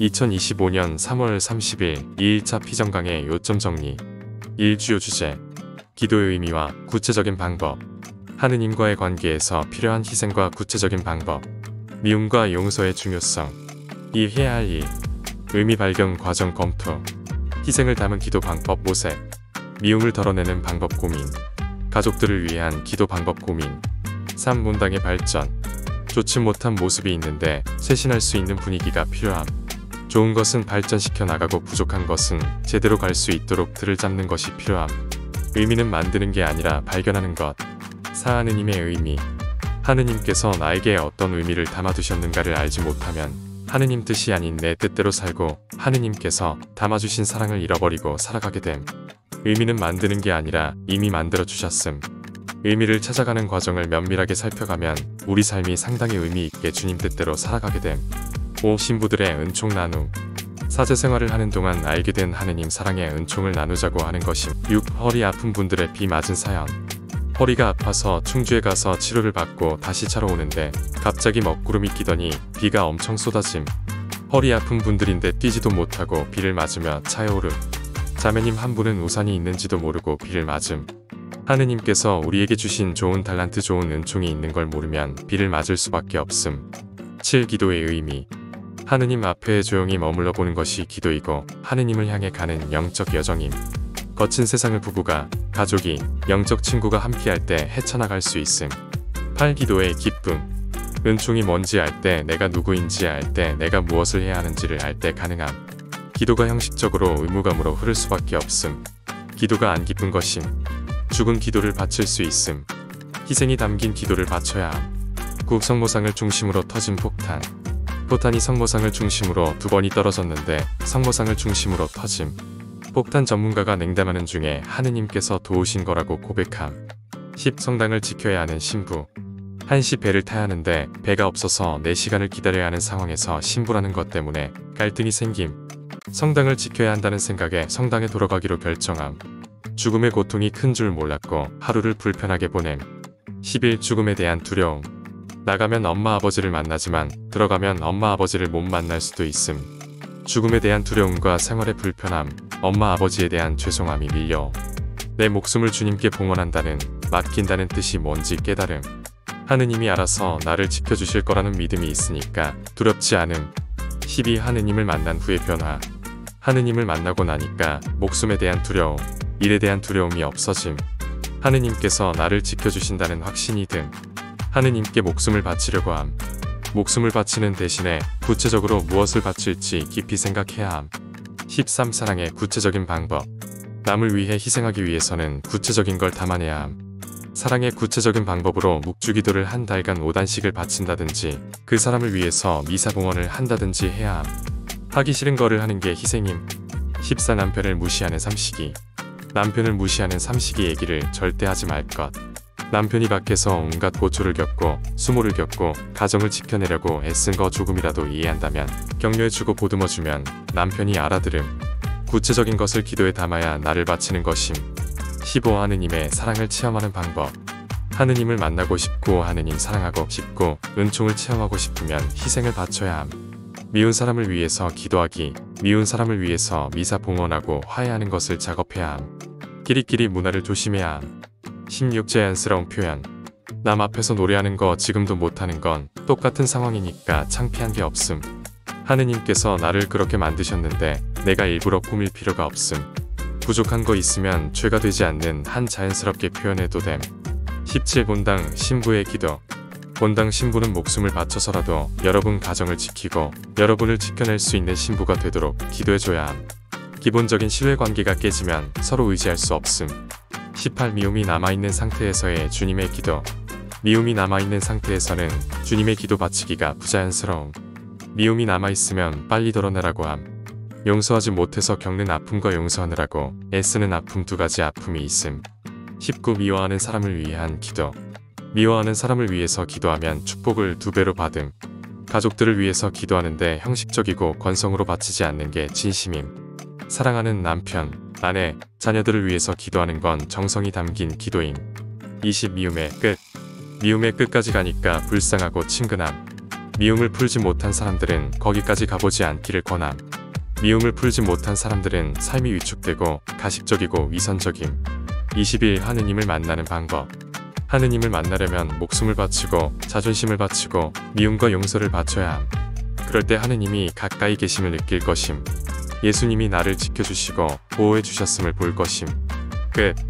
2025년 3월 30일 2일차 피정강의 요점 정리. 1. 주요 주제. 기도의 의미와 구체적인 방법. 하느님과의 관계에서 필요한 희생과 구체적인 방법. 미움과 용서의 중요성. 2. 해야 할 일. 의미 발견 과정 검토. 희생을 담은 기도 방법 모색. 미움을 덜어내는 방법 고민. 가족들을 위한 기도 방법 고민. 3. 문당의 발전. 좋지 못한 모습이 있는데 쇄신할 수 있는 분위기가 필요함. 좋은 것은 발전시켜 나가고 부족한 것은 제대로 갈 수 있도록 틀을 잡는 것이 필요함. 의미는 만드는 게 아니라 발견하는 것. 4. 하느님의 의미. 하느님께서 나에게 어떤 의미를 담아두셨는가를 알지 못하면 하느님 뜻이 아닌 내 뜻대로 살고 하느님께서 담아주신 사랑을 잃어버리고 살아가게 됨. 의미는 만드는 게 아니라 이미 만들어 주셨음. 의미를 찾아가는 과정을 면밀하게 살펴가면 우리 삶이 상당히 의미 있게 주님 뜻대로 살아가게 됨. 5. 신부들의 은총 나눔. 사제 생활을 하는 동안 알게 된 하느님 사랑의 은총을 나누자고 하는 것임. 6. 허리 아픈 분들의 비 맞은 사연. 허리가 아파서 충주에 가서 치료를 받고 다시 차로 오는데 갑자기 먹구름이 끼더니 비가 엄청 쏟아짐. 허리 아픈 분들인데 뛰지도 못하고 비를 맞으며 차에 오름. 자매님 한 분은 우산이 있는지도 모르고 비를 맞음. 하느님께서 우리에게 주신 좋은 달란트 좋은 은총이 있는 걸 모르면 비를 맞을 수밖에 없음. 7. 기도의 의미. 하느님 앞에 조용히 머물러 보는 것이 기도이고 하느님을 향해 가는 영적 여정임. 거친 세상을 부부가, 가족이, 영적 친구가 함께할 때 헤쳐나갈 수 있음. 8. 기도의 기쁨. 은총이 뭔지 알 때, 내가 누구인지 알 때, 내가 무엇을 해야 하는지를 알 때 가능함. 기도가 형식적으로 의무감으로 흐를 수밖에 없음. 기도가 안 기쁜 것임. 죽은 기도를 바칠 수 있음. 희생이 담긴 기도를 바쳐야 함. 9. 성모상을 중심으로 터진 폭탄. 포탄이 성모상을 중심으로 2번이 떨어졌는데 성모상을 중심으로 터짐. 폭탄 전문가가 냉담하는 중에 하느님께서 도우신 거라고 고백함. 10. 성당을 지켜야 하는 신부. 한시 배를 타야 하는데 배가 없어서 4시간을 기다려야 하는 상황에서 신부라는 것 때문에 갈등이 생김. 성당을 지켜야 한다는 생각에 성당에 돌아가기로 결정함. 죽음의 고통이 큰 줄 몰랐고 하루를 불편하게 보냄. 11. 죽음에 대한 두려움. 나가면 엄마 아버지를 만나지만 들어가면 엄마 아버지를 못 만날 수도 있음. 죽음에 대한 두려움과 생활의 불편함, 엄마 아버지에 대한 죄송함이 밀려 내 목숨을 주님께 봉헌한다는, 맡긴다는 뜻이 뭔지 깨달음. 하느님이 알아서 나를 지켜주실 거라는 믿음이 있으니까 두렵지 않음. 12. 하느님을 만난 후의 변화. 하느님을 만나고 나니까 목숨에 대한 두려움, 일에 대한 두려움이 없어짐. 하느님께서 나를 지켜주신다는 확신이 듦. 하느님께 목숨을 바치려고 함. 목숨을 바치는 대신에 구체적으로 무엇을 바칠지 깊이 생각해야 함. 13. 사랑의 구체적인 방법. 남을 위해 희생하기 위해서는 구체적인 걸 담아내야 함. 사랑의 구체적인 방법으로 묵주기도를 한 달간 5단씩을 바친다든지 그 사람을 위해서 미사봉헌을 한다든지 해야 함. 하기 싫은 거를 하는 게 희생임. 14. 남편을 무시하는 삼식이. 남편을 무시하는 삼식이 얘기를 절대 하지 말 것. 남편이 밖에서 온갖 고초를 겪고 수모를 겪고 가정을 지켜내려고 애쓴 거 조금이라도 이해한다면 격려해주고 보듬어주면 남편이 알아들음. 구체적인 것을 기도에 담아야 나를 바치는 것임. 15. 하느님의 사랑을 체험하는 방법. 하느님을 만나고 싶고 하느님 사랑하고 싶고 은총을 체험하고 싶으면 희생을 바쳐야 함. 미운 사람을 위해서 기도하기, 미운 사람을 위해서 미사 봉헌하고 화해하는 것을 작업해야 함. 끼리끼리 문화를 조심해야 함. 16. 자연스러운 표현. 남 앞에서 노래하는 거 지금도 못하는 건 똑같은 상황이니까 창피한 게 없음. 하느님께서 나를 그렇게 만드셨는데 내가 일부러 꾸밀 필요가 없음. 부족한 거 있으면 죄가 되지 않는 한 자연스럽게 표현해도 됨. 17. 본당 신부의 기도. 본당 신부는 목숨을 바쳐서라도 여러분 가정을 지키고 여러분을 지켜낼 수 있는 신부가 되도록 기도해줘야 함. 기본적인 신뢰관계가 깨지면 서로 의지할 수 없음. 18. 미움이 남아있는 상태에서의 주님의 기도. 미움이 남아있는 상태에서는 주님의 기도 바치기가 부자연스러움. 미움이 남아있으면 빨리 덜어내라고 함. 용서하지 못해서 겪는 아픔과 용서하느라고 애쓰는 아픔 2가지 아픔이 있음. 19. 미워하는 사람을 위한 기도. 미워하는 사람을 위해서 기도하면 축복을 2배로 받음. 가족들을 위해서 기도하는데 형식적이고 권성으로 바치지 않는 게 진심임. 사랑하는 남편, 아내, 자녀들을 위해서 기도하는 건 정성이 담긴 기도임. 20. 미움의 끝. 미움의 끝까지 가니까 불쌍하고 친근함. 미움을 풀지 못한 사람들은 거기까지 가보지 않기를 권함. 미움을 풀지 못한 사람들은 삶이 위축되고 가식적이고 위선적임. 20일 하느님을 만나는 방법. 하느님을 만나려면 목숨을 바치고 자존심을 바치고 미움과 용서를 바쳐야 함. 그럴 때 하느님이 가까이 계심을 느낄 것임. 예수님이 나를 지켜주시고 보호해 주셨음을 볼 것임. 끝.